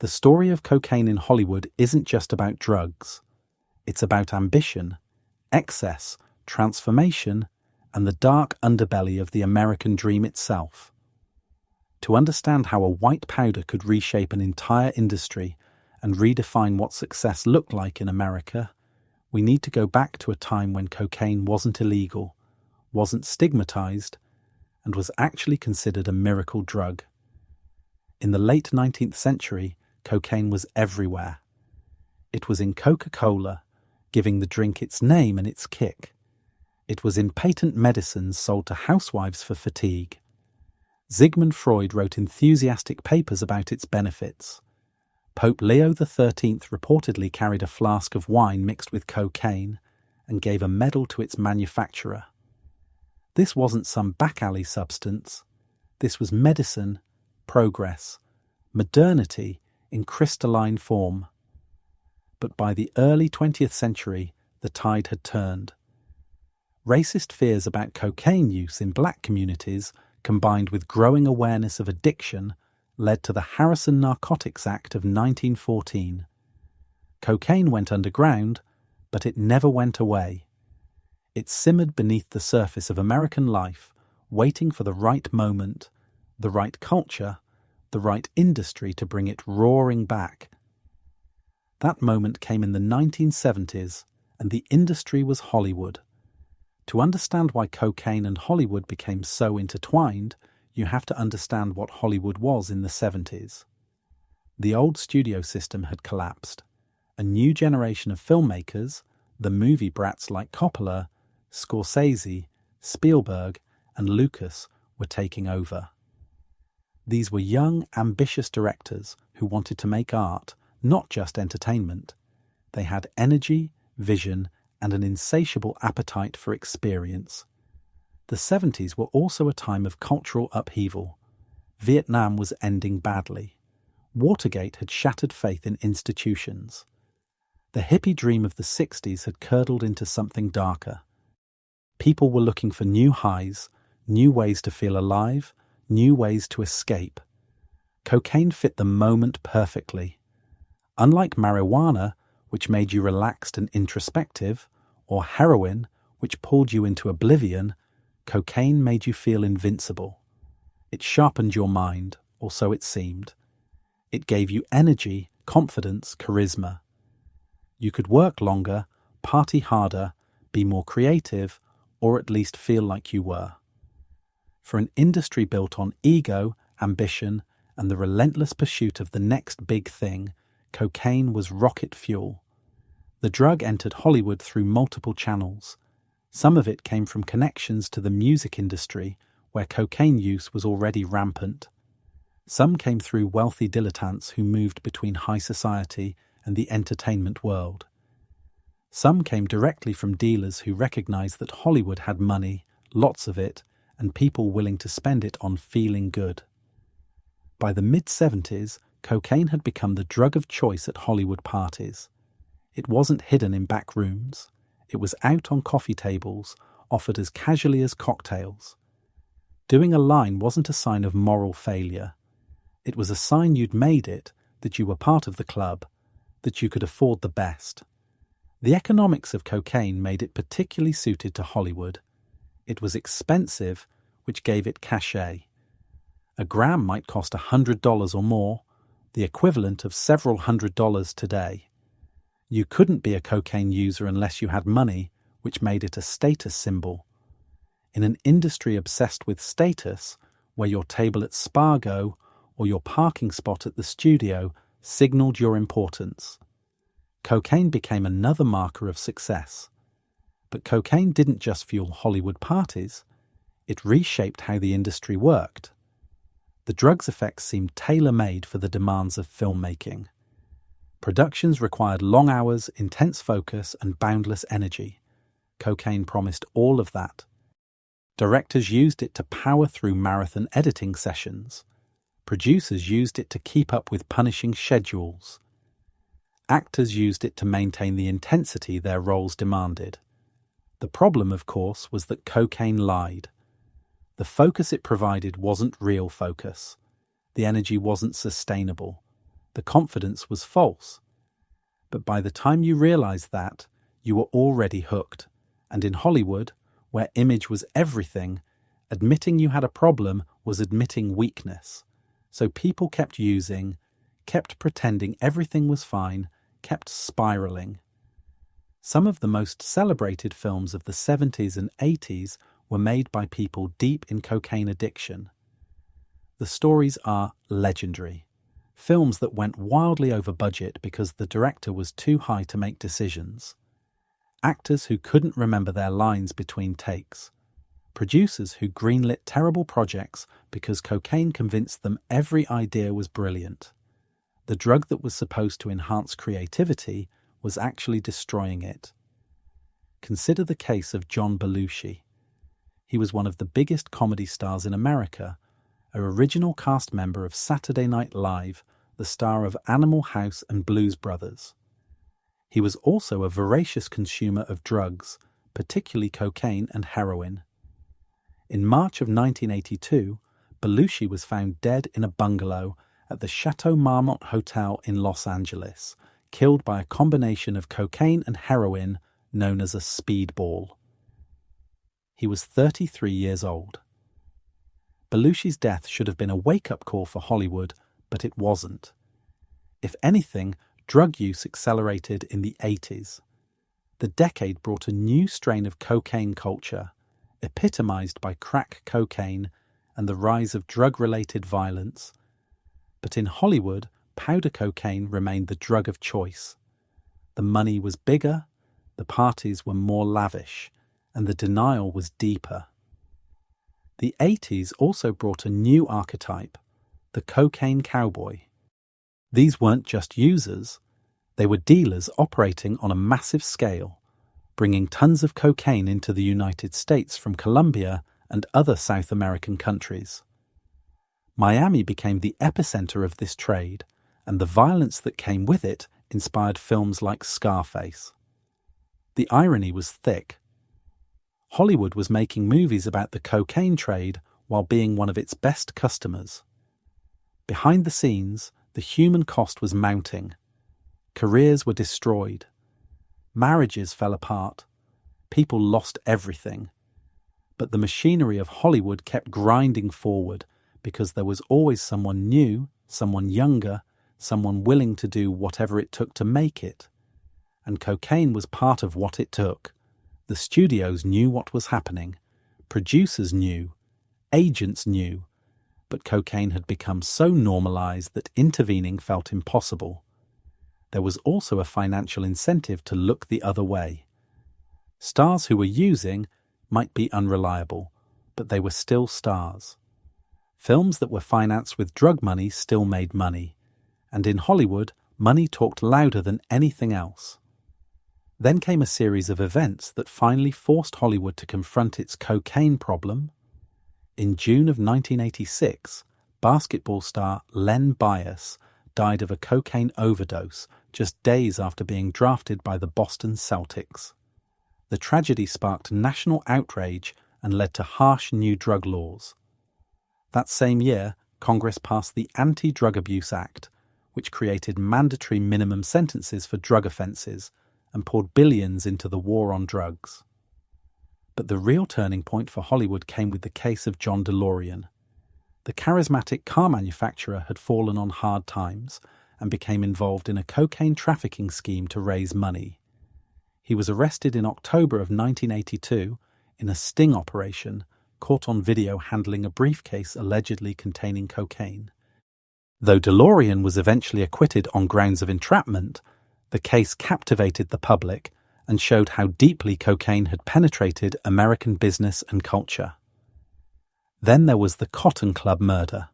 The story of cocaine in Hollywood isn't just about drugs. It's about ambition, excess, transformation, and the dark underbelly of the American dream itself. To understand how a white powder could reshape an entire industry and redefine what success looked like in America, we need to go back to a time when cocaine wasn't illegal, wasn't stigmatized, and was actually considered a miracle drug. In the late 19th century, cocaine was everywhere. It was in Coca-Cola, giving the drink its name and its kick. It was in patent medicines sold to housewives for fatigue. Sigmund Freud wrote enthusiastic papers about its benefits. Pope Leo XIII reportedly carried a flask of wine mixed with cocaine and gave a medal to its manufacturer. This wasn't some back-alley substance. This was medicine, progress, modernity in crystalline form. But by the early 20th century, the tide had turned. Racist fears about cocaine use in black communities, combined with growing awareness of addiction, led to the Harrison Narcotics Act of 1914. Cocaine went underground, but it never went away. It simmered beneath the surface of American life, waiting for the right moment, the right culture, the right industry to bring it roaring back. That moment came in the 1970s, and the industry was Hollywood. To understand why cocaine and Hollywood became so intertwined, you have to understand what Hollywood was in the 70s. The old studio system had collapsed. A new generation of filmmakers, the movie brats like Coppola, Scorsese, Spielberg, and Lucas, were taking over. These were young, ambitious directors who wanted to make art, not just entertainment. They had energy, vision, and an insatiable appetite for experience. The 70s were also a time of cultural upheaval. Vietnam was ending badly. Watergate had shattered faith in institutions. The hippie dream of the 60s had curdled into something darker. People were looking for new highs, new ways to feel alive, new ways to escape. Cocaine fit the moment perfectly. Unlike marijuana, which made you relaxed and introspective, or heroin, which pulled you into oblivion, cocaine made you feel invincible. It sharpened your mind, or so it seemed. It gave you energy, confidence, charisma. You could work longer, party harder, be more creative, or at least feel like you were. For an industry built on ego, ambition, and the relentless pursuit of the next big thing, cocaine was rocket fuel. The drug entered Hollywood through multiple channels. Some of it came from connections to the music industry, where cocaine use was already rampant. Some came through wealthy dilettantes who moved between high society and the entertainment world. Some came directly from dealers who recognized that Hollywood had money, lots of it, and people willing to spend it on feeling good. By the mid-70s, cocaine had become the drug of choice at Hollywood parties. It wasn't hidden in back rooms. It was out on coffee tables, offered as casually as cocktails. Doing a line wasn't a sign of moral failure. It was a sign you'd made it, that you were part of the club, that you could afford the best. The economics of cocaine made it particularly suited to Hollywood. It was expensive, which gave it cachet. A gram might cost $100 or more, the equivalent of several $100s today. You couldn't be a cocaine user unless you had money, which made it a status symbol. In an industry obsessed with status, where your table at Spargo or your parking spot at the studio signaled your importance, cocaine became another marker of success. But cocaine didn't just fuel Hollywood parties. It reshaped how the industry worked. The drug's effects seemed tailor-made for the demands of filmmaking. Productions required long hours, intense focus, and boundless energy. Cocaine promised all of that. Directors used it to power through marathon editing sessions. Producers used it to keep up with punishing schedules. Actors used it to maintain the intensity their roles demanded. The problem, of course, was that cocaine lied. The focus it provided wasn't real focus. The energy wasn't sustainable. The confidence was false. But by the time you realized that, you were already hooked. And in Hollywood, where image was everything, admitting you had a problem was admitting weakness. So people kept using, kept pretending everything was fine, kept spiraling. Some of the most celebrated films of the 70s and 80s were made by people deep in cocaine addiction. The stories are legendary. Films that went wildly over budget because the director was too high to make decisions. Actors who couldn't remember their lines between takes. Producers who greenlit terrible projects because cocaine convinced them every idea was brilliant. The drug that was supposed to enhance creativity was actually destroying it. Consider the case of John Belushi. He was one of the biggest comedy stars in America, an original cast member of Saturday Night Live, the star of Animal House and Blues Brothers. He was also a voracious consumer of drugs, particularly cocaine and heroin. In March of 1982, Belushi was found dead in a bungalow at the Chateau Marmont Hotel in Los Angeles, killed by a combination of cocaine and heroin known as a speedball. He was 33 years old. Belushi's death should have been a wake-up call for Hollywood, but it wasn't. If anything, drug use accelerated in the 80s. The decade brought a new strain of cocaine culture, epitomized by crack cocaine and the rise of drug-related violence. But in Hollywood, powder cocaine remained the drug of choice. The money was bigger, the parties were more lavish, and the denial was deeper. The 80s also brought a new archetype, the cocaine cowboy. These weren't just users, they were dealers operating on a massive scale, bringing tons of cocaine into the United States from Colombia and other South American countries. Miami became the epicenter of this trade, and the violence that came with it inspired films like Scarface. The irony was thick. Hollywood was making movies about the cocaine trade while being one of its best customers. Behind the scenes, the human cost was mounting. Careers were destroyed. Marriages fell apart. People lost everything. But the machinery of Hollywood kept grinding forward because there was always someone new, someone younger, someone willing to do whatever it took to make it. And cocaine was part of what it took. The studios knew what was happening. Producers knew. Agents knew. But cocaine had become so normalized that intervening felt impossible. There was also a financial incentive to look the other way. Stars who were using might be unreliable, but they were still stars. Films that were financed with drug money still made money, and in Hollywood, money talked louder than anything else. Then came a series of events that finally forced Hollywood to confront its cocaine problem. In June of 1986, basketball star Len Bias died of a cocaine overdose just days after being drafted by the Boston Celtics. The tragedy sparked national outrage and led to harsh new drug laws. That same year, Congress passed the Anti-Drug Abuse Act, which created mandatory minimum sentences for drug offences and poured billions into the war on drugs. But the real turning point for Hollywood came with the case of John DeLorean. The charismatic car manufacturer had fallen on hard times and became involved in a cocaine trafficking scheme to raise money. He was arrested in October of 1982 in a sting operation, caught on video handling a briefcase allegedly containing cocaine. Though DeLorean was eventually acquitted on grounds of entrapment, the case captivated the public and showed how deeply cocaine had penetrated American business and culture. Then there was the Cotton Club murder.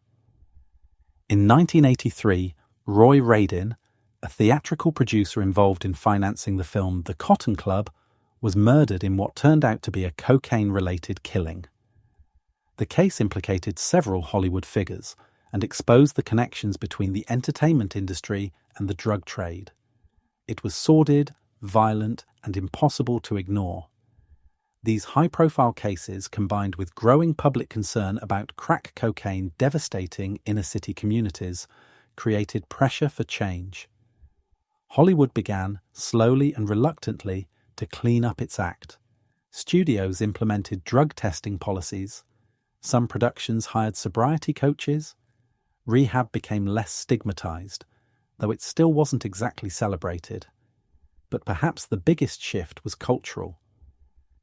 In 1983, Roy Radin, a theatrical producer involved in financing the film The Cotton Club, was murdered in what turned out to be a cocaine-related killing. The case implicated several Hollywood figures and exposed the connections between the entertainment industry and the drug trade. It was sordid, violent, and impossible to ignore. These high-profile cases, combined with growing public concern about crack cocaine devastating inner-city communities, created pressure for change. Hollywood began, slowly and reluctantly, to clean up its act. Studios implemented drug testing policies. Some productions hired sobriety coaches. Rehab became less stigmatized, though it still wasn't exactly celebrated. But perhaps the biggest shift was cultural.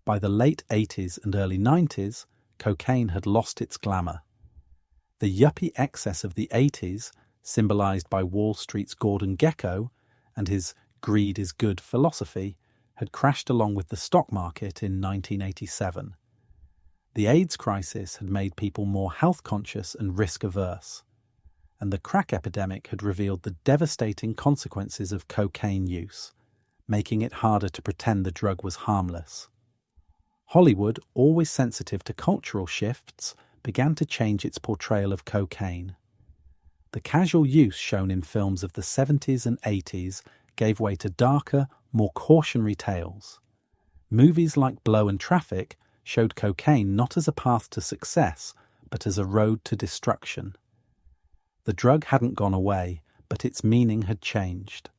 By the late 80s and early 90s, cocaine had lost its glamour. The yuppie excess of the 80s, symbolized by Wall Street's Gordon Gekko and his greed is good philosophy, had crashed along with the stock market in 1987. The AIDS crisis had made people more health-conscious and risk-averse, and the crack epidemic had revealed the devastating consequences of cocaine use, making it harder to pretend the drug was harmless. Hollywood, always sensitive to cultural shifts, began to change its portrayal of cocaine. The casual use shown in films of the 70s and 80s gave way to darker, more cautionary tales. Movies like Blow and Traffic showed cocaine not as a path to success, but as a road to destruction. The drug hadn't gone away, but its meaning had changed.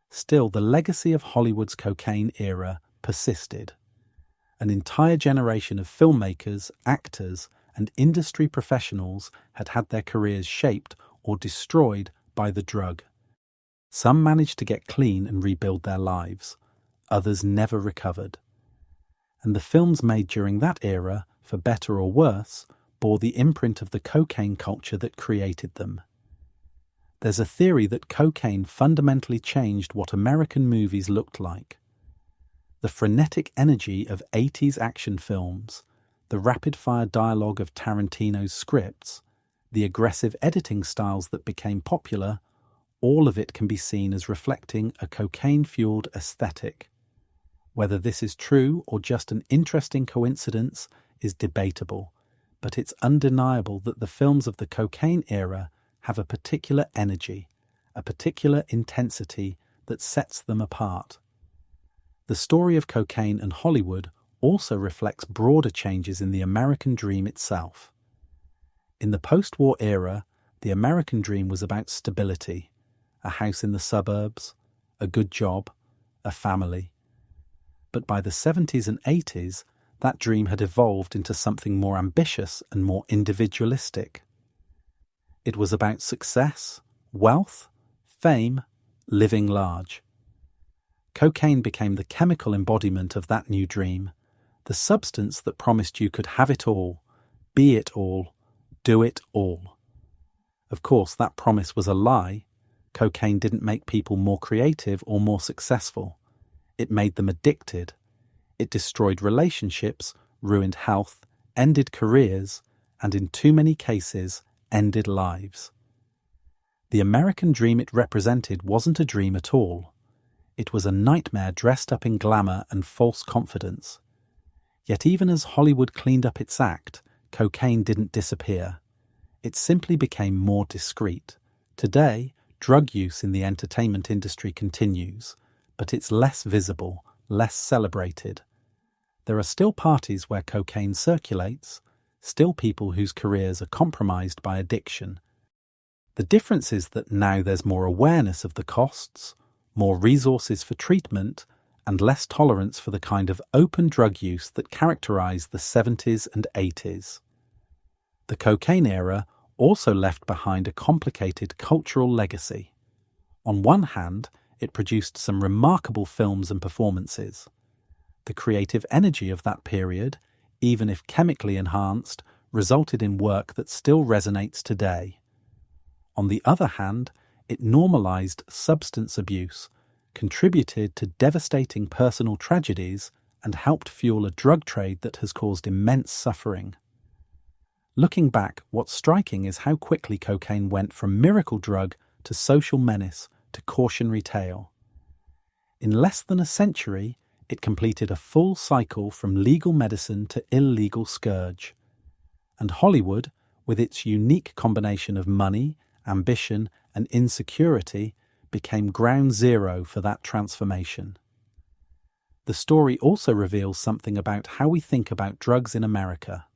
Still, the legacy of Hollywood's cocaine era persisted. An entire generation of filmmakers, actors, and industry professionals had had their careers shaped or destroyed by the drug. Some managed to get clean and rebuild their lives. Others never recovered. And the films made during that era, for better or worse, bore the imprint of the cocaine culture that created them. There's a theory that cocaine fundamentally changed what American movies looked like. The frenetic energy of 80s action films, the rapid-fire dialogue of Tarantino's scripts, the aggressive editing styles that became popular, all of it can be seen as reflecting a cocaine-fueled aesthetic. Whether this is true or just an interesting coincidence is debatable, but it's undeniable that the films of the cocaine era have a particular energy, a particular intensity that sets them apart. The story of cocaine and Hollywood also reflects broader changes in the American dream itself. In the post-war era, the American dream was about stability, a house in the suburbs, a good job, a family. But by the 70s and 80s, that dream had evolved into something more ambitious and more individualistic. It was about success, wealth, fame, living large. Cocaine became the chemical embodiment of that new dream, the substance that promised you could have it all, be it all, do it all. Of course, that promise was a lie. Cocaine didn't make people more creative or more successful. It made them addicted. It destroyed relationships, ruined health, ended careers, and in too many cases, ended lives. The American dream it represented wasn't a dream at all. It was a nightmare dressed up in glamour and false confidence. Yet even as Hollywood cleaned up its act, cocaine didn't disappear. It simply became more discreet. Today, drug use in the entertainment industry continues, but it's less visible, less celebrated. There are still parties where cocaine circulates, still people whose careers are compromised by addiction. The difference is that now there's more awareness of the costs, more resources for treatment, and less tolerance for the kind of open drug use that characterized the 70s and 80s. The cocaine era also left behind a complicated cultural legacy. On one hand, it produced some remarkable films and performances. The creative energy of that period, even if chemically enhanced, resulted in work that still resonates today. On the other hand, it normalized substance abuse, contributed to devastating personal tragedies, and helped fuel a drug trade that has caused immense suffering. Looking back, what's striking is how quickly cocaine went from miracle drug to social menace to cautionary tale. In less than a century, it completed a full cycle from legal medicine to illegal scourge. And Hollywood, with its unique combination of money, ambition, and insecurity, became ground zero for that transformation. The story also reveals something about how we think about drugs in America.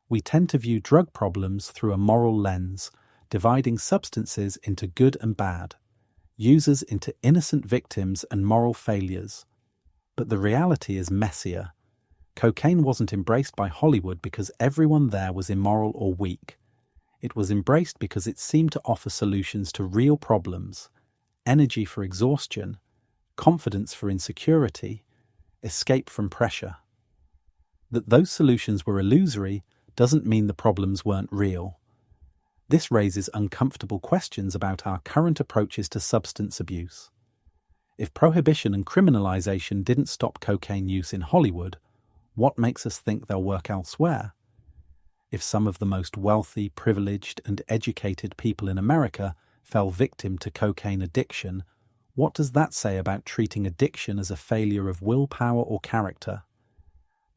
We tend to view drug problems through a moral lens, dividing substances into good and bad, users into innocent victims and moral failures. But the reality is messier. Cocaine wasn't embraced by Hollywood because everyone there was immoral or weak. It was embraced because it seemed to offer solutions to real problems: energy for exhaustion, confidence for insecurity, escape from pressure. That those solutions were illusory doesn't mean the problems weren't real. This raises uncomfortable questions about our current approaches to substance abuse. If prohibition and criminalization didn't stop cocaine use in Hollywood, what makes us think they'll work elsewhere? If some of the most wealthy, privileged, and educated people in America fell victim to cocaine addiction, what does that say about treating addiction as a failure of willpower or character?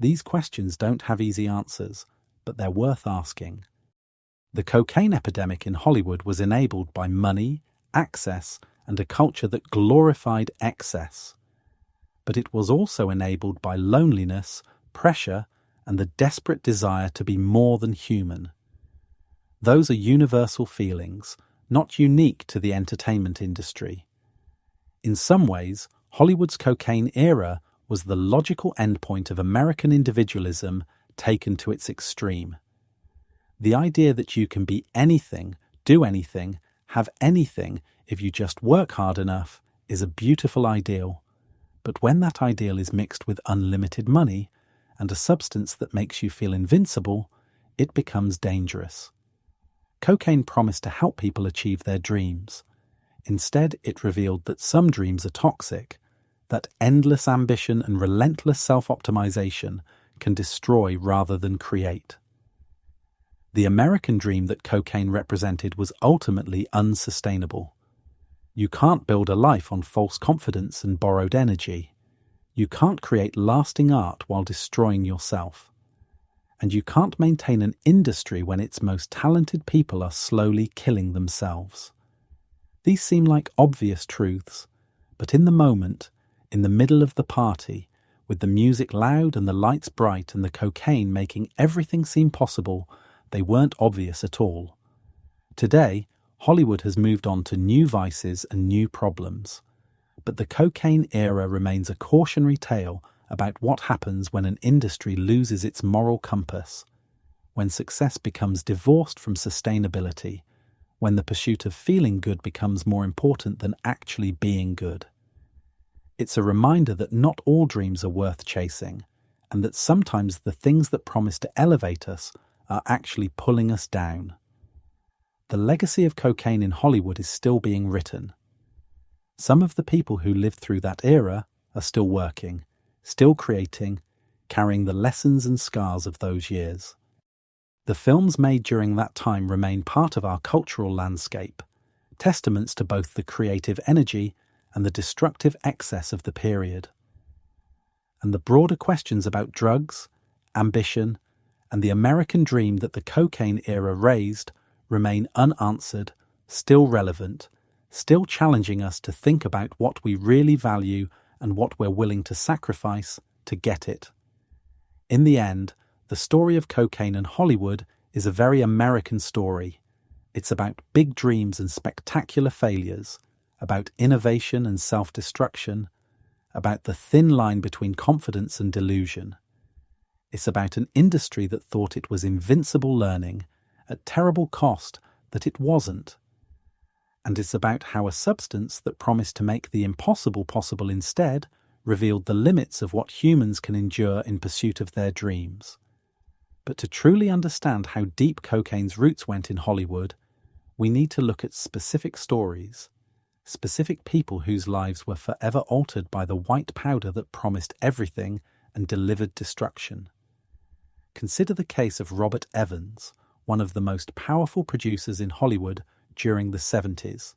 These questions don't have easy answers, but they're worth asking. The cocaine epidemic in Hollywood was enabled by money, access, and a culture that glorified excess. But it was also enabled by loneliness, pressure, and the desperate desire to be more than human. Those are universal feelings, not unique to the entertainment industry. In some ways, Hollywood's cocaine era was the logical endpoint of American individualism taken to its extreme. The idea that you can be anything, do anything, have anything if you just work hard enough is a beautiful ideal. But when that ideal is mixed with unlimited money and a substance that makes you feel invincible, it becomes dangerous. Cocaine promised to help people achieve their dreams. Instead, it revealed that some dreams are toxic, that endless ambition and relentless self-optimization can destroy rather than create. The American dream that cocaine represented was ultimately unsustainable. You can't build a life on false confidence and borrowed energy. You can't create lasting art while destroying yourself. And you can't maintain an industry when its most talented people are slowly killing themselves. These seem like obvious truths, but in the moment, in the middle of the party, with the music loud and the lights bright and the cocaine making everything seem possible, they weren't obvious at all. Today, Hollywood has moved on to new vices and new problems. But the cocaine era remains a cautionary tale about what happens when an industry loses its moral compass, when success becomes divorced from sustainability, when the pursuit of feeling good becomes more important than actually being good. It's a reminder that not all dreams are worth chasing, and that sometimes the things that promise to elevate us are actually pulling us down. The legacy of cocaine in Hollywood is still being written. Some of the people who lived through that era are still working, still creating, carrying the lessons and scars of those years. The films made during that time remain part of our cultural landscape, testaments to both the creative energy and the destructive excess of the period. And the broader questions about drugs, ambition, and the American dream that the cocaine era raised remain unanswered, still relevant, still challenging us to think about what we really value and what we're willing to sacrifice to get it. In the end, the story of cocaine and Hollywood is a very American story. It's about big dreams and spectacular failures, about innovation and self-destruction, about the thin line between confidence and delusion. It's about an industry that thought it was invincible learning, at terrible cost that it wasn't. And it's about how a substance that promised to make the impossible possible instead revealed the limits of what humans can endure in pursuit of their dreams. But to truly understand how deep cocaine's roots went in Hollywood, we need to look at specific stories, specific people whose lives were forever altered by the white powder that promised everything and delivered destruction. Consider the case of Robert Evans, one of the most powerful producers in Hollywood during the 70s.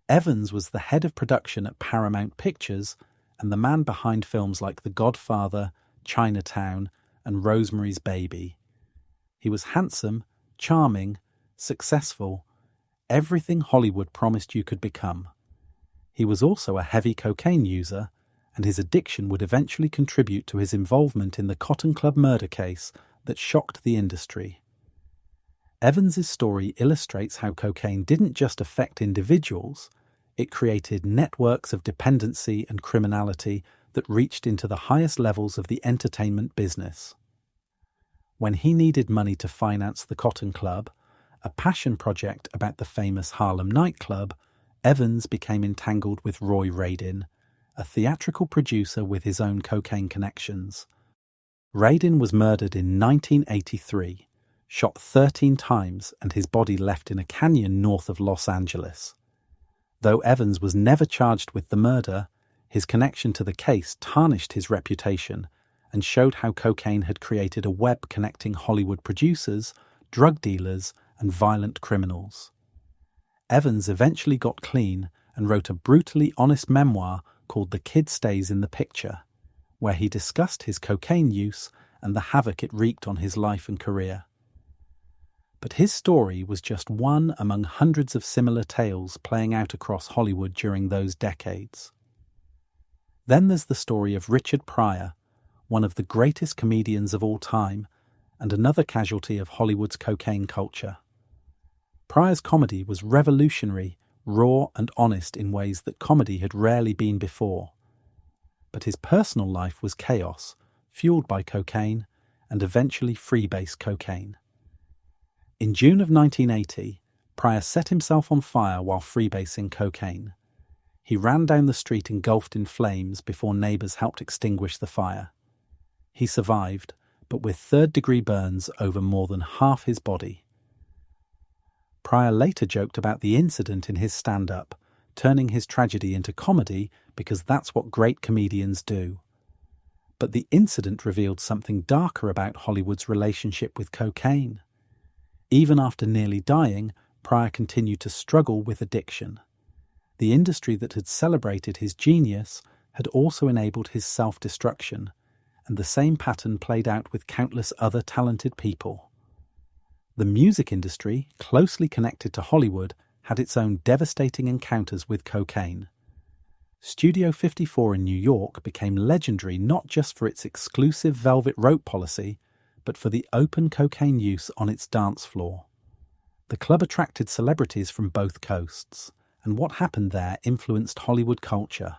Evans was the head of production at Paramount Pictures and the man behind films like The Godfather, Chinatown, and Rosemary's Baby. He was handsome, charming, successful, everything Hollywood promised you could become. He was also a heavy cocaine user, and his addiction would eventually contribute to his involvement in the Cotton Club murder case that shocked the industry. Evans's story illustrates how cocaine didn't just affect individuals, it created networks of dependency and criminality that reached into the highest levels of the entertainment business. When he needed money to finance the Cotton Club, a passion project about the famous Harlem nightclub, Evans became entangled with Roy Radin, a theatrical producer with his own cocaine connections. Radin was murdered in 1983, shot 13 times, and his body left in a canyon north of Los Angeles. Though Evans was never charged with the murder, his connection to the case tarnished his reputation and showed how cocaine had created a web connecting Hollywood producers, drug dealers, and violent criminals. Evans eventually got clean and wrote a brutally honest memoir called The Kid Stays in the Picture, where he discussed his cocaine use and the havoc it wreaked on his life and career. But his story was just one among hundreds of similar tales playing out across Hollywood during those decades. Then there's the story of Richard Pryor, one of the greatest comedians of all time, and another casualty of Hollywood's cocaine culture. Pryor's comedy was revolutionary, raw and honest in ways that comedy had rarely been before. But his personal life was chaos, fueled by cocaine, and eventually freebase cocaine. In June of 1980, Pryor set himself on fire while freebasing cocaine. He ran down the street engulfed in flames before neighbors helped extinguish the fire. He survived, but with third-degree burns over more than half his body. Pryor later joked about the incident in his stand-up, turning his tragedy into comedy because that's what great comedians do. But the incident revealed something darker about Hollywood's relationship with cocaine. Even after nearly dying, Pryor continued to struggle with addiction. The industry that had celebrated his genius had also enabled his self-destruction, and the same pattern played out with countless other talented people. The music industry, closely connected to Hollywood, had its own devastating encounters with cocaine. Studio 54 in New York became legendary not just for its exclusive velvet rope policy, but for the open cocaine use on its dance floor. The club attracted celebrities from both coasts, and what happened there influenced Hollywood culture.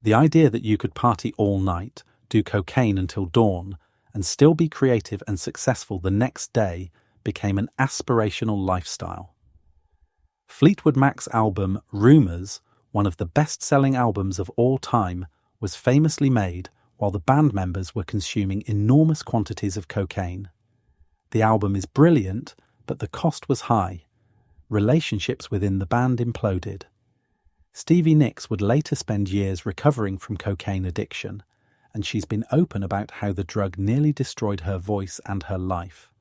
The idea that you could party all night, do cocaine until dawn, and still be creative and successful the next day became an aspirational lifestyle. Fleetwood Mac's album Rumours, one of the best-selling albums of all time, was famously made while the band members were consuming enormous quantities of cocaine. The album is brilliant, but the cost was high. Relationships within the band imploded. Stevie Nicks would later spend years recovering from cocaine addiction, and she's been open about how the drug nearly destroyed her voice and her life.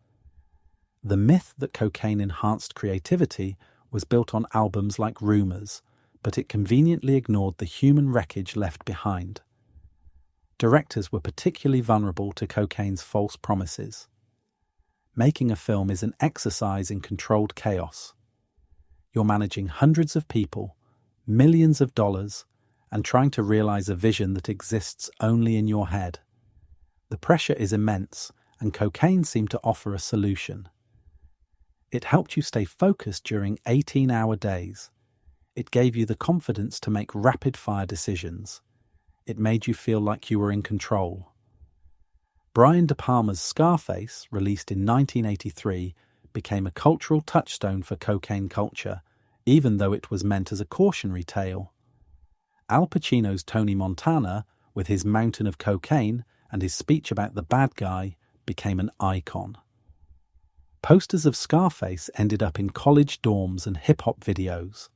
The myth that cocaine enhanced creativity was built on albums like Rumours, but it conveniently ignored the human wreckage left behind. Directors were particularly vulnerable to cocaine's false promises. Making a film is an exercise in controlled chaos. You're managing hundreds of people, millions of dollars, and trying to realize a vision that exists only in your head. The pressure is immense, and cocaine seemed to offer a solution. It helped you stay focused during 18-hour days. It gave you the confidence to make rapid-fire decisions. It made you feel like you were in control. Brian De Palma's Scarface, released in 1983, became a cultural touchstone for cocaine culture, even though it was meant as a cautionary tale. Al Pacino's Tony Montana, with his mountain of cocaine and his speech about the bad guy, became an icon. Posters of Scarface ended up in college dorms and hip-hop videos.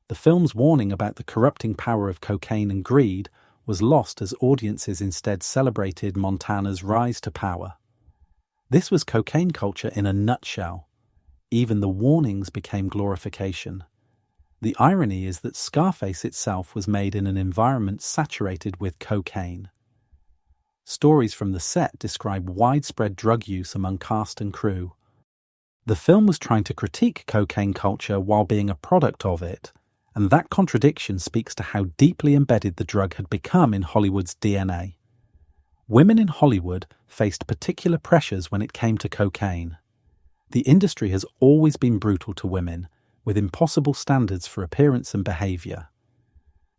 The film's warning about the corrupting power of cocaine and greed was lost as audiences instead celebrated Montana's rise to power. This was cocaine culture in a nutshell. Even the warnings became glorification. The irony is that Scarface itself was made in an environment saturated with cocaine. Stories from the set describe widespread drug use among cast and crew. The film was trying to critique cocaine culture while being a product of it, and that contradiction speaks to how deeply embedded the drug had become in Hollywood's DNA. Women in Hollywood faced particular pressures when it came to cocaine. The industry has always been brutal to women, with impossible standards for appearance and behavior.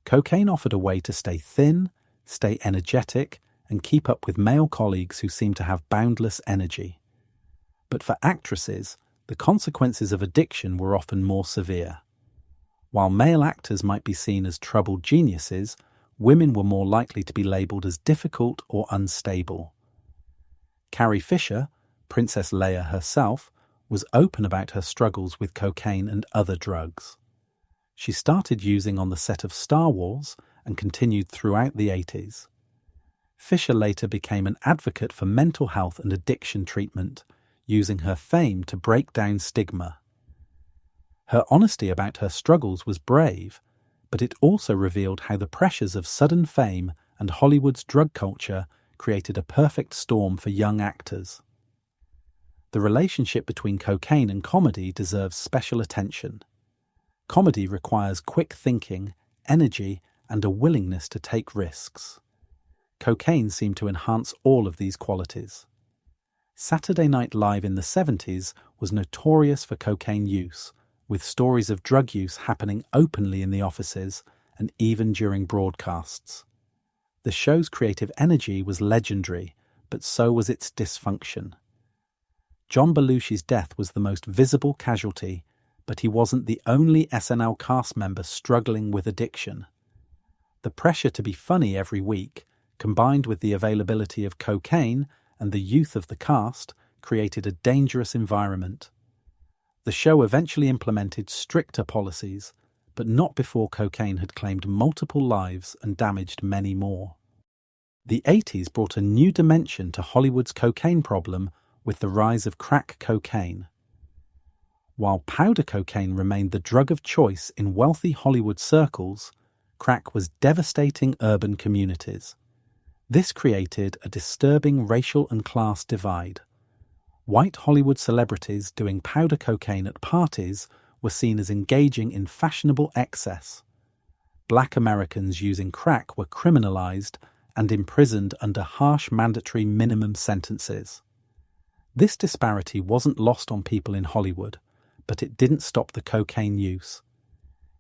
Cocaine offered a way to stay thin, stay energetic, and keep up with male colleagues who seem to have boundless energy. But for actresses, the consequences of addiction were often more severe. While male actors might be seen as troubled geniuses, women were more likely to be labelled as difficult or unstable. Carrie Fisher, Princess Leia herself, was open about her struggles with cocaine and other drugs. She started using on the set of Star Wars and continued throughout the 80s. Fisher later became an advocate for mental health and addiction treatment, using her fame to break down stigma. Her honesty about her struggles was brave, but it also revealed how the pressures of sudden fame and Hollywood's drug culture created a perfect storm for young actors. The relationship between cocaine and comedy deserves special attention. Comedy requires quick thinking, energy, and a willingness to take risks. Cocaine seemed to enhance all of these qualities. Saturday Night Live in the 70s was notorious for cocaine use, with stories of drug use happening openly in the offices and even during broadcasts. The show's creative energy was legendary, but so was its dysfunction. John Belushi's death was the most visible casualty, but he wasn't the only SNL cast member struggling with addiction. The pressure to be funny every week, combined with the availability of cocaine and the youth of the cast, created a dangerous environment. The show eventually implemented stricter policies, but not before cocaine had claimed multiple lives and damaged many more. The 80s brought a new dimension to Hollywood's cocaine problem with the rise of crack cocaine. While powder cocaine remained the drug of choice in wealthy Hollywood circles, crack was devastating urban communities. This created a disturbing racial and class divide. White Hollywood celebrities doing powder cocaine at parties were seen as engaging in fashionable excess. Black Americans using crack were criminalized and imprisoned under harsh mandatory minimum sentences. This disparity wasn't lost on people in Hollywood, but it didn't stop the cocaine use.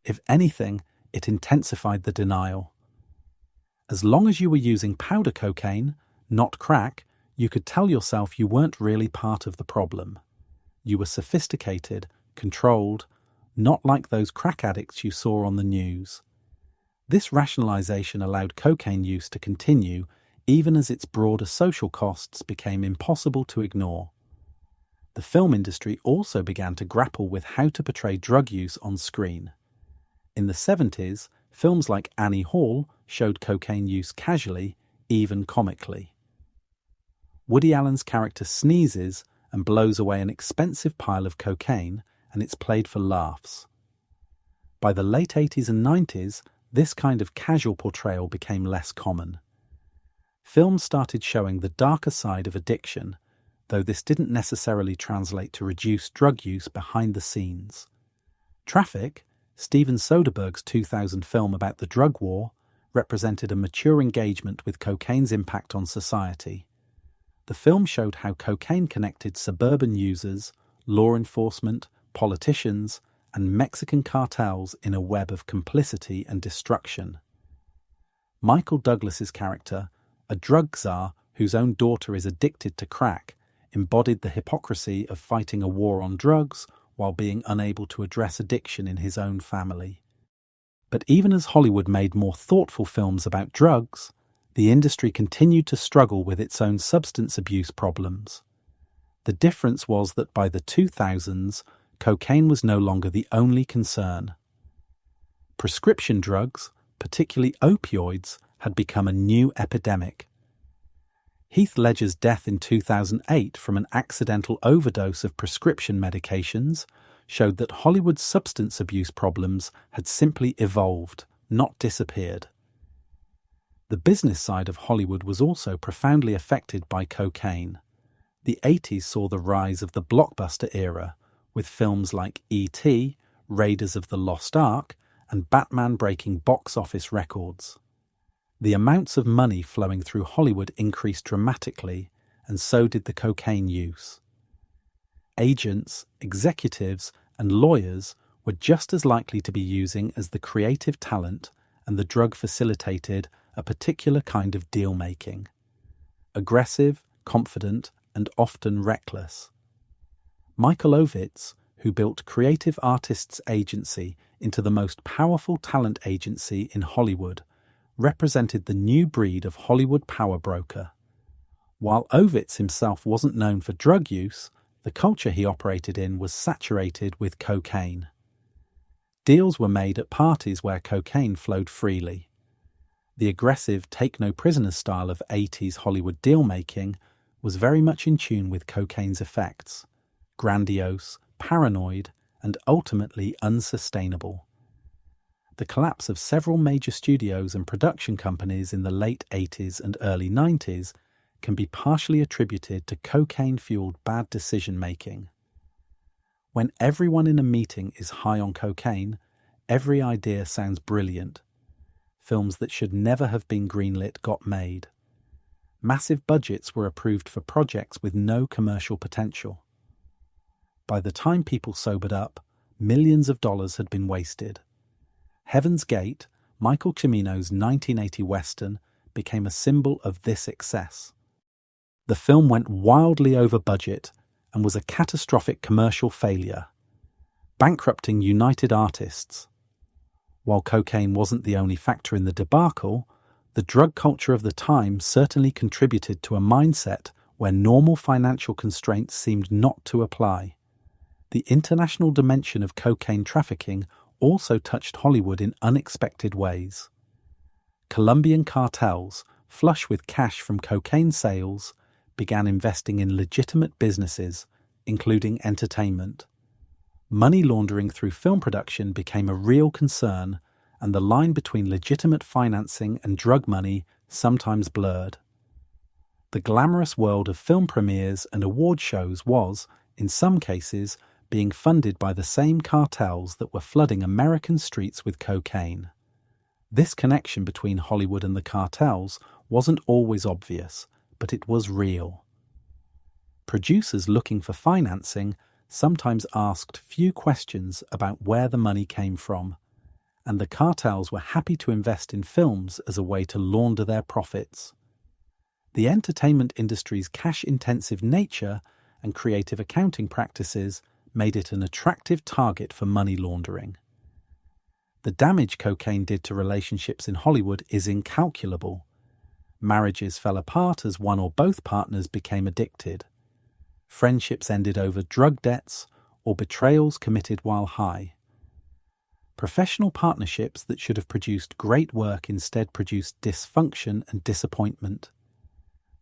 If anything, it intensified the denial. As long as you were using powder cocaine, not crack, you could tell yourself you weren't really part of the problem. You were sophisticated, controlled, not like those crack addicts you saw on the news. This rationalization allowed cocaine use to continue even as its broader social costs became impossible to ignore. The film industry also began to grapple with how to portray drug use on screen. In the 70s, films like Annie Hall showed cocaine use casually, even comically. Woody Allen's character sneezes and blows away an expensive pile of cocaine, and it's played for laughs. By the late 80s and 90s, this kind of casual portrayal became less common. Films started showing the darker side of addiction, though this didn't necessarily translate to reduced drug use behind the scenes. Traffic, Steven Soderbergh's 2000 film about the drug war, represented a mature engagement with cocaine's impact on society. The film showed how cocaine connected suburban users, law enforcement, politicians, and Mexican cartels in a web of complicity and destruction. Michael Douglas's character, a drug czar whose own daughter is addicted to crack, embodied the hypocrisy of fighting a war on drugs while being unable to address addiction in his own family. But even as Hollywood made more thoughtful films about drugs, the industry continued to struggle with its own substance abuse problems. The difference was that by the 2000s, cocaine was no longer the only concern. Prescription drugs, particularly opioids, had become a new epidemic. Heath Ledger's death in 2008 from an accidental overdose of prescription medications showed that Hollywood's substance abuse problems had simply evolved, not disappeared. The business side of Hollywood was also profoundly affected by cocaine. The 80s saw the rise of the blockbuster era, with films like E.T., Raiders of the Lost Ark, and Batman breaking box office records. The amounts of money flowing through Hollywood increased dramatically, and so did the cocaine use. Agents, executives, and lawyers were just as likely to be using as the creative talent, and the drug facilitated a particular kind of deal-making. Aggressive, confident, and often reckless. Michael Ovitz, who built Creative Artists Agency into the most powerful talent agency in Hollywood, represented the new breed of Hollywood power broker. While Ovitz himself wasn't known for drug use, the culture he operated in was saturated with cocaine. Deals were made at parties where cocaine flowed freely. The aggressive take-no-prisoners style of 80s Hollywood deal-making was very much in tune with cocaine's effects, grandiose, paranoid, and ultimately unsustainable. The collapse of several major studios and production companies in the late 80s and early 90s can be partially attributed to cocaine-fueled bad decision-making. When everyone in a meeting is high on cocaine, every idea sounds brilliant. Films that should never have been greenlit got made. Massive budgets were approved for projects with no commercial potential. By the time people sobered up, millions of dollars had been wasted. Heaven's Gate, Michael Cimino's 1980 Western, became a symbol of this excess. The film went wildly over budget and was a catastrophic commercial failure, bankrupting United Artists. While cocaine wasn't the only factor in the debacle, the drug culture of the time certainly contributed to a mindset where normal financial constraints seemed not to apply. The international dimension of cocaine trafficking also touched Hollywood in unexpected ways. Colombian cartels, flush with cash from cocaine sales, began investing in legitimate businesses, including entertainment. Money laundering through film production became a real concern, and the line between legitimate financing and drug money sometimes blurred. The glamorous world of film premieres and award shows was, in some cases, being funded by the same cartels that were flooding American streets with cocaine. This connection between Hollywood and the cartels wasn't always obvious, but it was real. Producers looking for financing sometimes asked few questions about where the money came from, and the cartels were happy to invest in films as a way to launder their profits. The entertainment industry's cash-intensive nature and creative accounting practices made it an attractive target for money laundering. The damage cocaine did to relationships in Hollywood is incalculable. Marriages fell apart as one or both partners became addicted. Friendships ended over drug debts or betrayals committed while high. Professional partnerships that should have produced great work instead produced dysfunction and disappointment.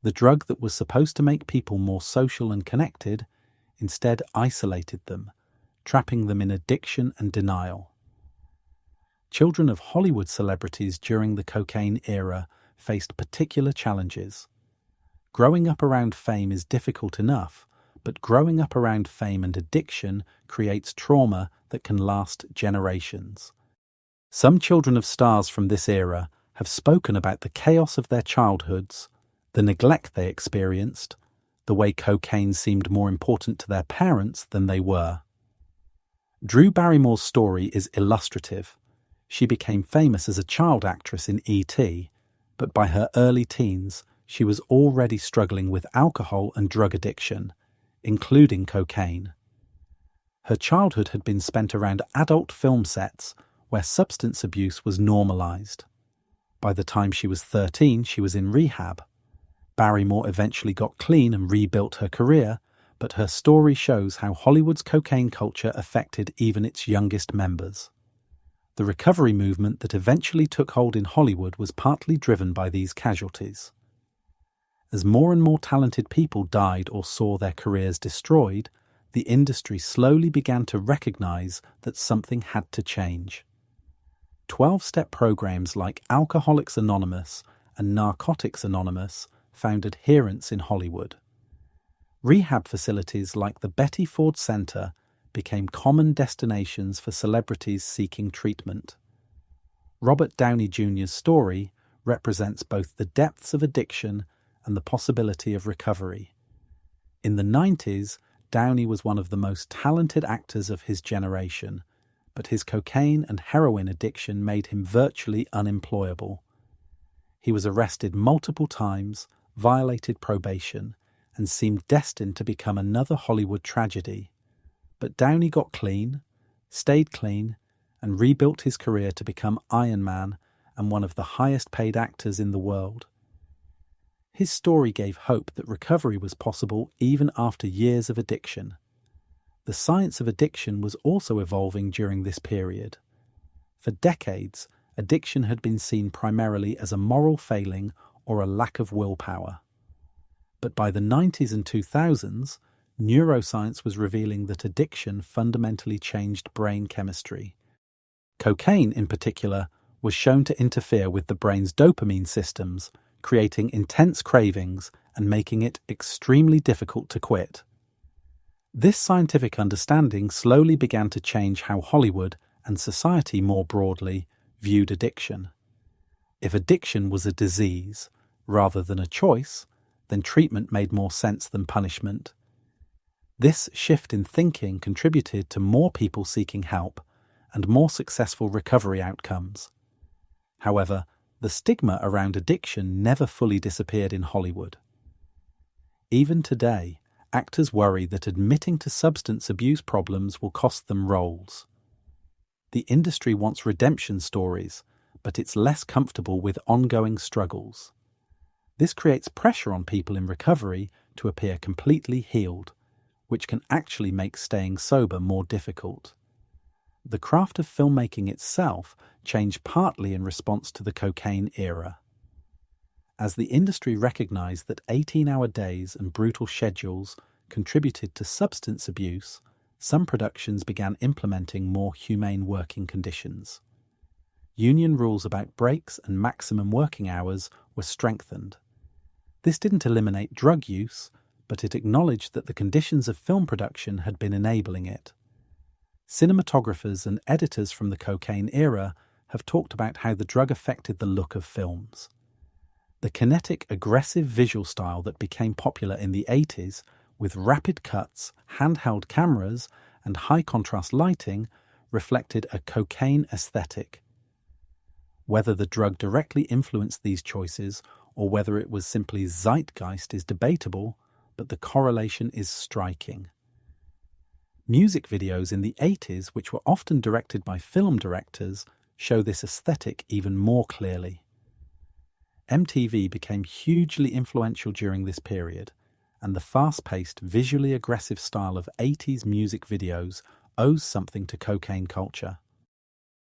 The drug that was supposed to make people more social and connected instead isolated them, trapping them in addiction and denial. Children of Hollywood celebrities during the cocaine era faced particular challenges. Growing up around fame is difficult enough, but growing up around fame and addiction creates trauma that can last generations. Some children of stars from this era have spoken about the chaos of their childhoods, the neglect they experienced, the way cocaine seemed more important to their parents than they were. Drew Barrymore's story is illustrative. She became famous as a child actress in E.T., but by her early teens, she was already struggling with alcohol and drug addiction, including cocaine. Her childhood had been spent around adult film sets where substance abuse was normalized. By the time she was 13, she was in rehab. Barrymore eventually got clean and rebuilt her career, but her story shows how Hollywood's cocaine culture affected even its youngest members. The recovery movement that eventually took hold in Hollywood was partly driven by these casualties. As more and more talented people died or saw their careers destroyed, the industry slowly began to recognize that something had to change. 12-step programs like Alcoholics Anonymous and Narcotics Anonymous found adherents in Hollywood. Rehab facilities like the Betty Ford Center became common destinations for celebrities seeking treatment. Robert Downey Jr.'s story represents both the depths of addiction and the possibility of recovery. In the 90s, Downey was one of the most talented actors of his generation, but his cocaine and heroin addiction made him virtually unemployable. He was arrested multiple times, violated probation, and seemed destined to become another Hollywood tragedy. But Downey got clean, stayed clean, and rebuilt his career to become Iron Man and one of the highest-paid actors in the world. His story gave hope that recovery was possible even after years of addiction. The science of addiction was also evolving during this period. For decades, addiction had been seen primarily as a moral failing or a lack of willpower. But by the 90s and 2000s, neuroscience was revealing that addiction fundamentally changed brain chemistry. Cocaine, in particular, was shown to interfere with the brain's dopamine systems, creating intense cravings and making it extremely difficult to quit. This scientific understanding slowly began to change how Hollywood, and society more broadly, viewed addiction. If addiction was a disease, rather than a choice, then treatment made more sense than punishment. This shift in thinking contributed to more people seeking help and more successful recovery outcomes. However, the stigma around addiction never fully disappeared in Hollywood. Even today, actors worry that admitting to substance abuse problems will cost them roles. The industry wants redemption stories, but it's less comfortable with ongoing struggles. This creates pressure on people in recovery to appear completely healed, which can actually make staying sober more difficult. The craft of filmmaking itself changed partly in response to the cocaine era. As the industry recognized that 18-hour days and brutal schedules contributed to substance abuse, some productions began implementing more humane working conditions. Union rules about breaks and maximum working hours were strengthened. This didn't eliminate drug use, but it acknowledged that the conditions of film production had been enabling it. Cinematographers and editors from the cocaine era have talked about how the drug affected the look of films. The kinetic, aggressive visual style that became popular in the 80s, with rapid cuts, handheld cameras, and high-contrast lighting, reflected a cocaine aesthetic. Whether the drug directly influenced these choices or whether it was simply zeitgeist is debatable, but the correlation is striking. Music videos in the 80s, which were often directed by film directors, show this aesthetic even more clearly. MTV became hugely influential during this period, and the fast-paced, visually aggressive style of 80s music videos owes something to cocaine culture.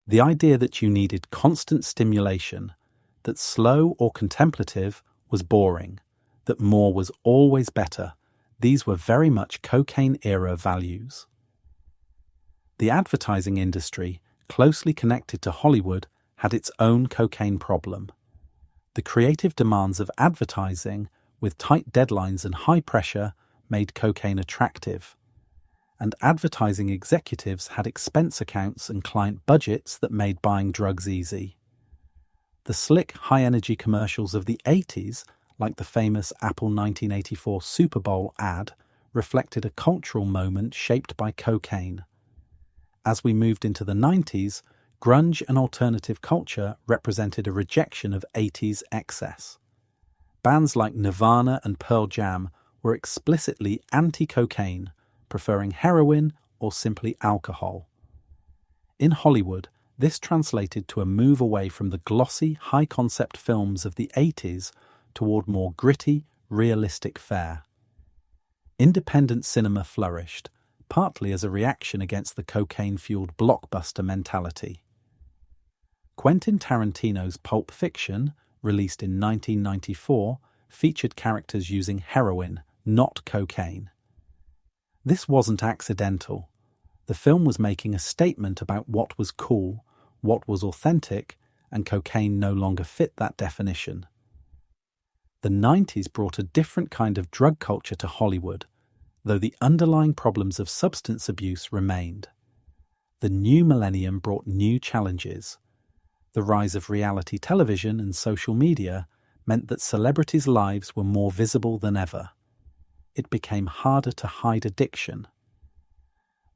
The idea that you needed constant stimulation, that slow or contemplative was boring, that more was always better, these were very much cocaine-era values. The advertising industry, closely connected to Hollywood, had its own cocaine problem. The creative demands of advertising, with tight deadlines and high pressure, made cocaine attractive. And advertising executives had expense accounts and client budgets that made buying drugs easy. The slick, high-energy commercials of the 80s, like the famous Apple 1984 Super Bowl ad, reflected a cultural moment shaped by cocaine. As we moved into the 90s, grunge and alternative culture represented a rejection of 80s excess. Bands like Nirvana and Pearl Jam were explicitly anti-cocaine, preferring heroin or simply alcohol. In Hollywood, this translated to a move away from the glossy, high-concept films of the 80s toward more gritty, realistic fare. Independent cinema flourished, partly as a reaction against the cocaine-fueled blockbuster mentality. Quentin Tarantino's Pulp Fiction, released in 1994, featured characters using heroin, not cocaine. This wasn't accidental. The film was making a statement about what was cool, what was authentic, and cocaine no longer fit that definition. The 90s brought a different kind of drug culture to Hollywood, though the underlying problems of substance abuse remained. The new millennium brought new challenges. The rise of reality television and social media meant that celebrities' lives were more visible than ever. it became harder to hide addiction.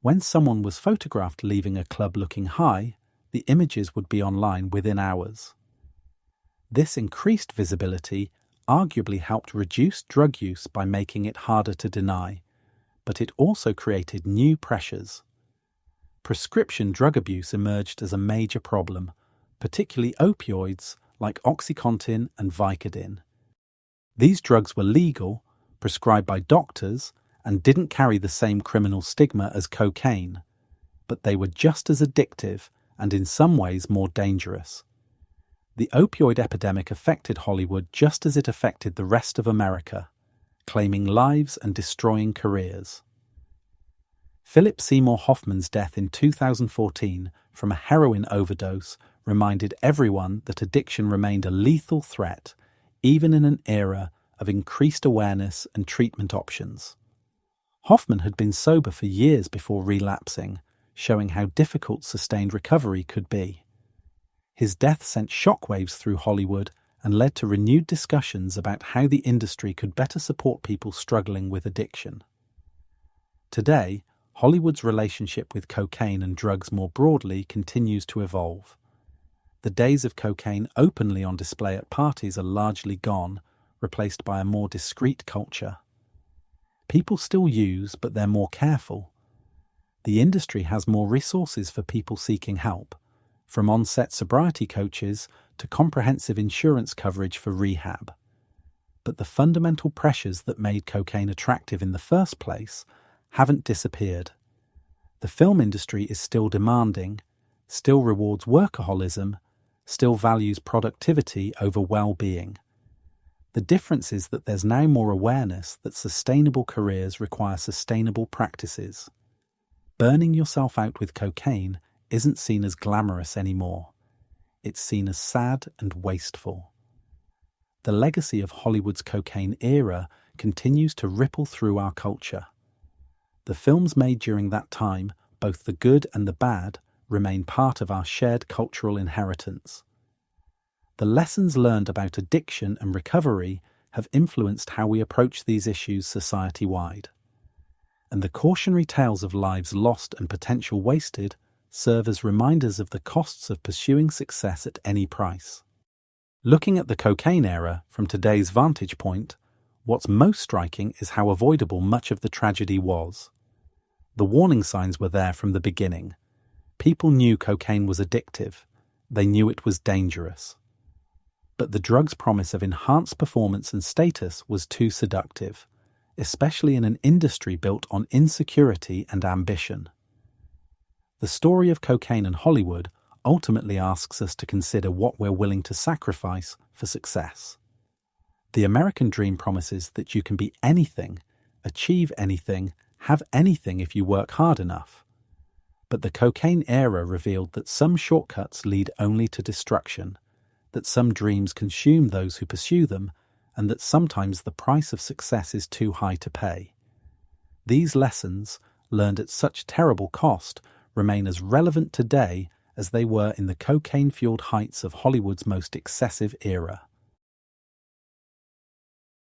When someone was photographed leaving a club looking high, the images would be online within hours. This increased visibility arguably helped reduce drug use by making it harder to deny, but it also created new pressures. Prescription drug abuse emerged as a major problem, particularly opioids like OxyContin and Vicodin. These drugs were legal, prescribed by doctors, and didn't carry the same criminal stigma as cocaine, but they were just as addictive and in some ways more dangerous. The opioid epidemic affected Hollywood just as it affected the rest of America, claiming lives and destroying careers. Philip Seymour Hoffman's death in 2014 from a heroin overdose reminded everyone that addiction remained a lethal threat, even in an era of increased awareness and treatment options. Hoffman had been sober for years before relapsing, showing how difficult sustained recovery could be. His death sent shockwaves through Hollywood and led to renewed discussions about how the industry could better support people struggling with addiction. Today, Hollywood's relationship with cocaine and drugs more broadly continues to evolve. The days of cocaine openly on display at parties are largely gone, replaced by a more discreet culture. People still use, but they're more careful. The industry has more resources for people seeking help, from on-set sobriety coaches to comprehensive insurance coverage for rehab. But the fundamental pressures that made cocaine attractive in the first place haven't disappeared. The film industry is still demanding, still rewards workaholism, still values productivity over well-being. The difference is that there's now more awareness that sustainable careers require sustainable practices. Burning yourself out with cocaine isn't seen as glamorous anymore. It's seen as sad and wasteful. The legacy of Hollywood's cocaine era continues to ripple through our culture. The films made during that time, both the good and the bad, remain part of our shared cultural inheritance. The lessons learned about addiction and recovery have influenced how we approach these issues society-wide. And the cautionary tales of lives lost and potential wasted serve as reminders of the costs of pursuing success at any price. Looking at the cocaine era from today's vantage point, what's most striking is how avoidable much of the tragedy was. The warning signs were there from the beginning. People knew cocaine was addictive. They knew it was dangerous. But the drug's promise of enhanced performance and status was too seductive, especially in an industry built on insecurity and ambition. The story of cocaine and Hollywood ultimately asks us to consider what we're willing to sacrifice for success. The American dream promises that you can be anything, achieve anything, have anything if you work hard enough. But the cocaine era revealed that some shortcuts lead only to destruction, that some dreams consume those who pursue them, and that sometimes the price of success is too high to pay. These lessons, learned at such terrible cost, remain as relevant today as they were in the cocaine-fueled heights of Hollywood's most excessive era.